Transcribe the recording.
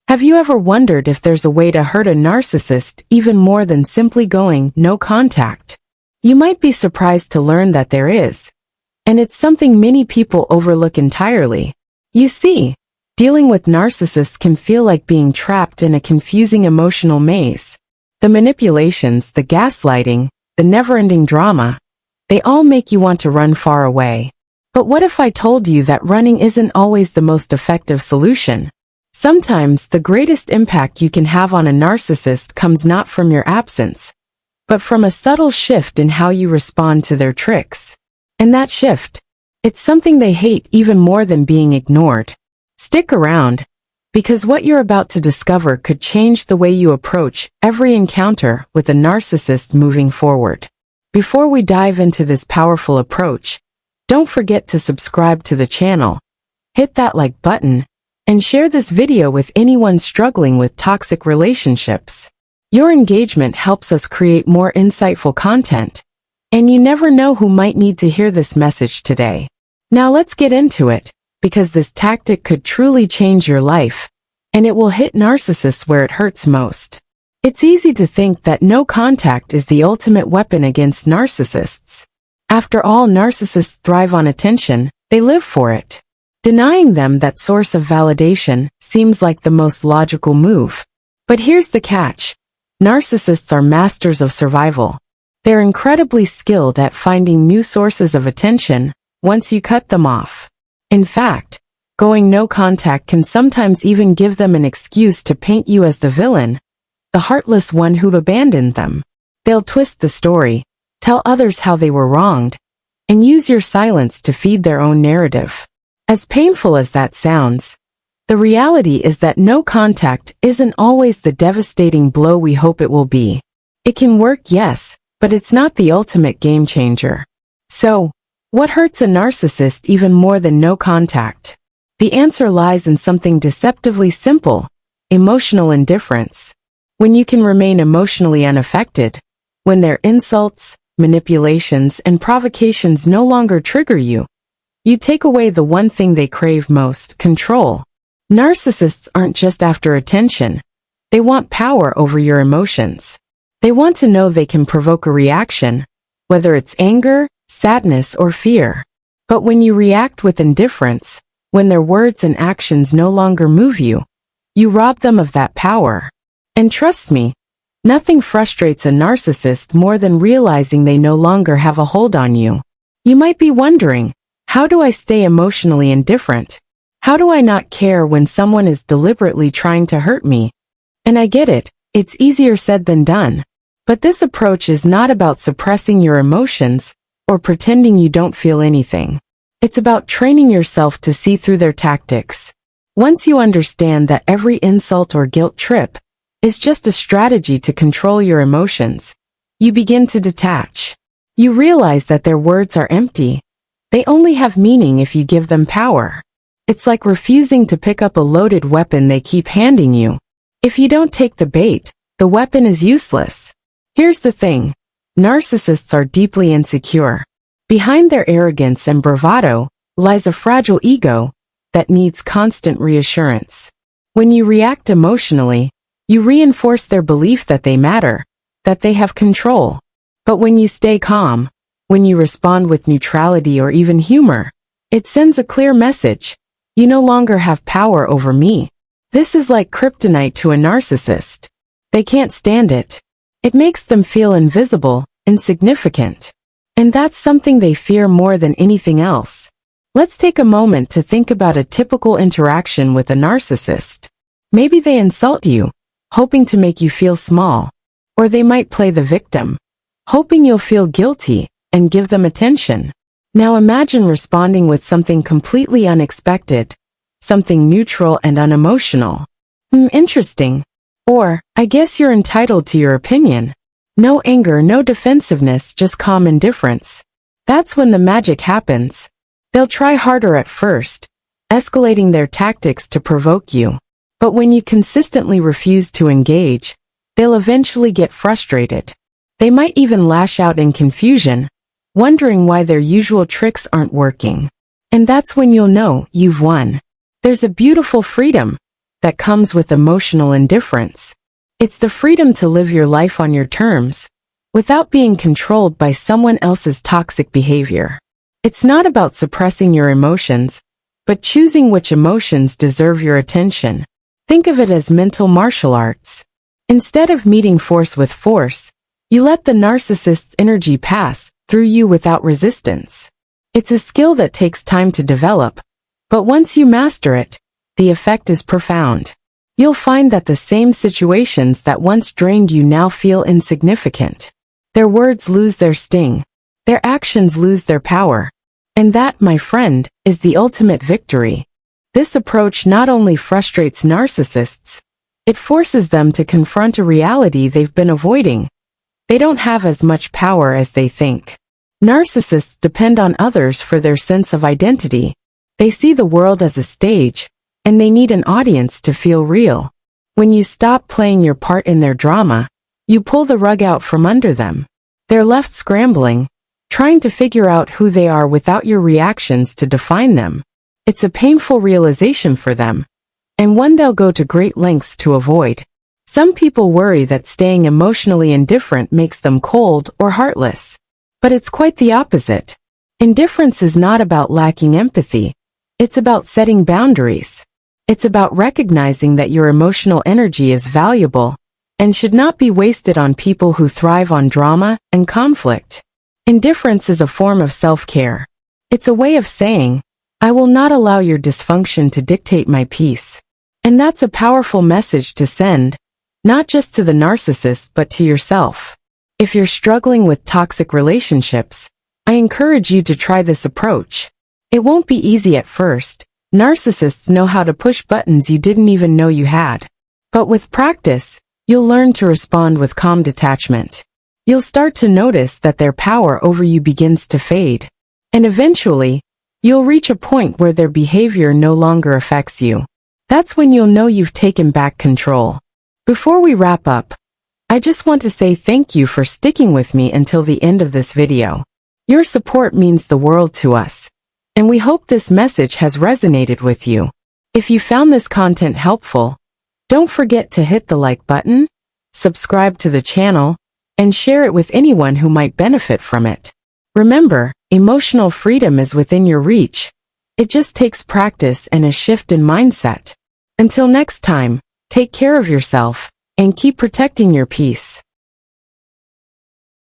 Have you ever wondered if there's a way to hurt a narcissist even more than simply going no contact? You might be surprised to learn that there is. And it's something many people overlook entirely. You see, dealing with narcissists can feel like being trapped in a confusing emotional maze. The manipulations, the gaslighting, the never-ending drama, they all make you want to run far away. But what if I told you that running isn't always the most effective solution? Sometimes the greatest impact you can have on a narcissist comes not from your absence, but from a subtle shift in how you respond to their tricks. And that shift, it's something they hate even more than being ignored. Stick around, because what you're about to discover could change the way you approach every encounter with a narcissist moving forward. Before we dive into this powerful approach, don't forget to subscribe to the channel, hit that like button, and share this video with anyone struggling with toxic relationships. Your engagement helps us create more insightful content, and you never know who might need to hear this message today. Now let's get into it, because this tactic could truly change your life, and it will hit narcissists where it hurts most. It's easy to think that no contact is the ultimate weapon against narcissists. After all, narcissists thrive on attention, they live for it. Denying them that source of validation seems like the most logical move. But here's the catch. Narcissists are masters of survival. They're incredibly skilled at finding new sources of attention once you cut them off. In fact, going no contact can sometimes even give them an excuse to paint you as the villain, the heartless one who abandoned them. They'll twist the story, tell others how they were wronged, and use your silence to feed their own narrative. As painful as that sounds, the reality is that no contact isn't always the devastating blow we hope it will be. It can work, yes, but it's not the ultimate game changer. So, what hurts a narcissist even more than no contact? The answer lies in something deceptively simple: emotional indifference. When you can remain emotionally unaffected, when their insults, manipulations, and provocations no longer trigger you, you take away the one thing they crave most: control. Narcissists aren't just after attention. They want power over your emotions. They want to know they can provoke a reaction, whether it's anger, sadness, or fear. But when you react with indifference, when their words and actions no longer move you, you rob them of that power. And trust me, nothing frustrates a narcissist more than realizing they no longer have a hold on you. You might be wondering, how do I stay emotionally indifferent? How do I not care when someone is deliberately trying to hurt me? And I get it, it's easier said than done. But this approach is not about suppressing your emotions or pretending you don't feel anything. It's about training yourself to see through their tactics. Once you understand that every insult or guilt trip is just a strategy to control your emotions, you begin to detach. You realize that their words are empty. They only have meaning if you give them power. It's like refusing to pick up a loaded weapon they keep handing you. If you don't take the bait, the weapon is useless. Here's the thing. Narcissists are deeply insecure. Behind their arrogance and bravado lies a fragile ego that needs constant reassurance. When you react emotionally, you reinforce their belief that they matter, that they have control. But when you stay calm, when you respond with neutrality or even humor, it sends a clear message. You no longer have power over me. This is like kryptonite to a narcissist. They can't stand it. It makes them feel invisible, insignificant. And that's something they fear more than anything else. Let's take a moment to think about a typical interaction with a narcissist. Maybe they insult you, hoping to make you feel small. Or they might play the victim, hoping you'll feel guilty and give them attention. Now imagine responding with something completely unexpected, something neutral and unemotional. Interesting. Or, I guess you're entitled to your opinion. No anger, no defensiveness, just calm indifference. That's when the magic happens. They'll try harder at first, escalating their tactics to provoke you. But when you consistently refuse to engage, they'll eventually get frustrated. They might even lash out in confusion, wondering why their usual tricks aren't working. And that's when you'll know you've won. There's a beautiful freedom. that comes with emotional indifference. It's the freedom to live your life on your terms, without being controlled by someone else's toxic behavior. It's not about suppressing your emotions, but choosing which emotions deserve your attention. Think of it as mental martial arts. Instead of meeting force with force, you let the narcissist's energy pass through you without resistance. It's a skill that takes time to develop, but once you master it, the effect is profound. You'll find that the same situations that once drained you now feel insignificant. Their words lose their sting. Their actions lose their power. And that, my friend, is the ultimate victory. This approach not only frustrates narcissists, it forces them to confront a reality they've been avoiding. They don't have as much power as they think. Narcissists depend on others for their sense of identity. They see the world as a stage, and they need an audience to feel real. When you stop playing your part in their drama, you pull the rug out from under them. They're left scrambling, trying to figure out who they are without your reactions to define them. It's a painful realization for them, and one they'll go to great lengths to avoid. Some people worry that staying emotionally indifferent makes them cold or heartless. But it's quite the opposite. Indifference is not about lacking empathy. It's about setting boundaries. It's about recognizing that your emotional energy is valuable and should not be wasted on people who thrive on drama and conflict. Indifference is a form of self-care. It's a way of saying, I will not allow your dysfunction to dictate my peace. And that's a powerful message to send, not just to the narcissist but to yourself. If you're struggling with toxic relationships, I encourage you to try this approach. It won't be easy at first. Narcissists know how to push buttons you didn't even know you had. But with practice, you'll learn to respond with calm detachment. You'll start to notice that their power over you begins to fade. And eventually, you'll reach a point where their behavior no longer affects you. That's when you'll know you've taken back control. Before we wrap up, I just want to say thank you for sticking with me until the end of this video. Your support means the world to us, and we hope this message has resonated with you. If you found this content helpful, don't forget to hit the like button, subscribe to the channel, and share it with anyone who might benefit from it. Remember, emotional freedom is within your reach. It just takes practice and a shift in mindset. Until next time, take care of yourself and keep protecting your peace.